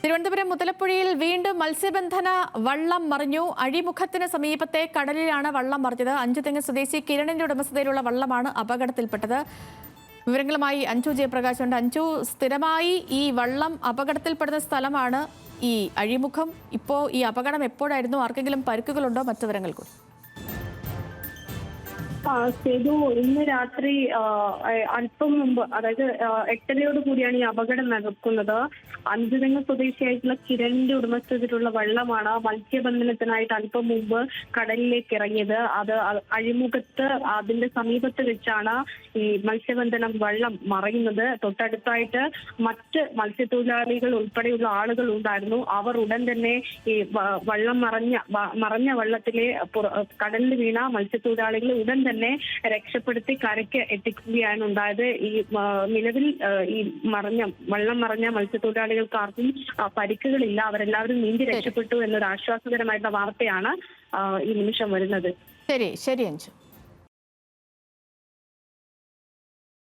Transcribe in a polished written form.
തിരുവനന്തപുരം മുതലപ്പുഴയിൽ വീണ്ടും മത്സ്യബന്ധന വള്ളം മറിഞ്ഞു. അഴിമുഖത്തിന് സമീപത്തെ കടലിലാണ് വള്ളം മറിഞ്ഞത്. അഞ്ചുതെങ്ങ് സ്വദേശി കിരണിന്റെ ഉടമസ്ഥതയിലുള്ള വള്ളമാണ് അപകടത്തിൽപ്പെട്ടത്. വിവരങ്ങളുമായി അഞ്ജു ജയപ്രകാശ് ഉണ്ട്. അഞ്ജു, സ്ഥിരമായി ഈ വള്ളം അപകടത്തിൽപ്പെടുന്ന സ്ഥലമാണ് ഈ അഴിമുഖം. ഇപ്പോൾ ഈ അപകടം എപ്പോഴായിരുന്നു? ആർക്കെങ്കിലും പരിക്കുകളുണ്ടോ? മറ്റു വിവരങ്ങൾക്കും സേതു, ഇന്ന് രാത്രി അല്പം മുമ്പ്, അതായത് 8:30 കൂടിയാണ് ഈ അപകടം നടക്കുന്നത്. അഞ്ചുതെങ്ങ് സ്വദേശിയായിട്ടുള്ള കിരണിന്റെ ഉടമസ്ഥതയിലുള്ള വള്ളമാണ് മത്സ്യബന്ധനത്തിനായിട്ട് അല്പം മുമ്പ് കടലിലേക്ക് ഇറങ്ങിയത്. അത് അഴിമുഖത്ത് അതിന്റെ സമീപത്ത് വെച്ചാണ് ഈ മത്സ്യബന്ധനം വള്ളം മറയുന്നത്. തൊട്ടടുത്തായിട്ട് മറ്റ് മത്സ്യത്തൊഴിലാളികൾ ഉൾപ്പെടെയുള്ള ആളുകൾ ഉണ്ടായിരുന്നു. അവർ ഉടൻ തന്നെ ഈ വള്ളം മറഞ്ഞ വള്ളത്തിലെ കടലിൽ വീണ മത്സ്യത്തൊഴിലാളികൾ ഉടൻ തന്നെ രക്ഷപ്പെടുത്തി കരയ്ക്ക് എത്തിക്കുകയാണ് ഉണ്ടായത്. ഈ നിലവിൽ ഈ വള്ളം മറഞ്ഞ മത്സ്യത്തൊഴിലാളികൾക്കാർക്കും പരിക്കുകളില്ല. അവരെല്ലാവരും നീന്തി രക്ഷപ്പെട്ടു എന്നൊരു ആശ്വാസകരമായിട്ടുള്ള വാർത്തയാണ് ഈ നിമിഷം വരുന്നത്. ശരി അഞ്ജു.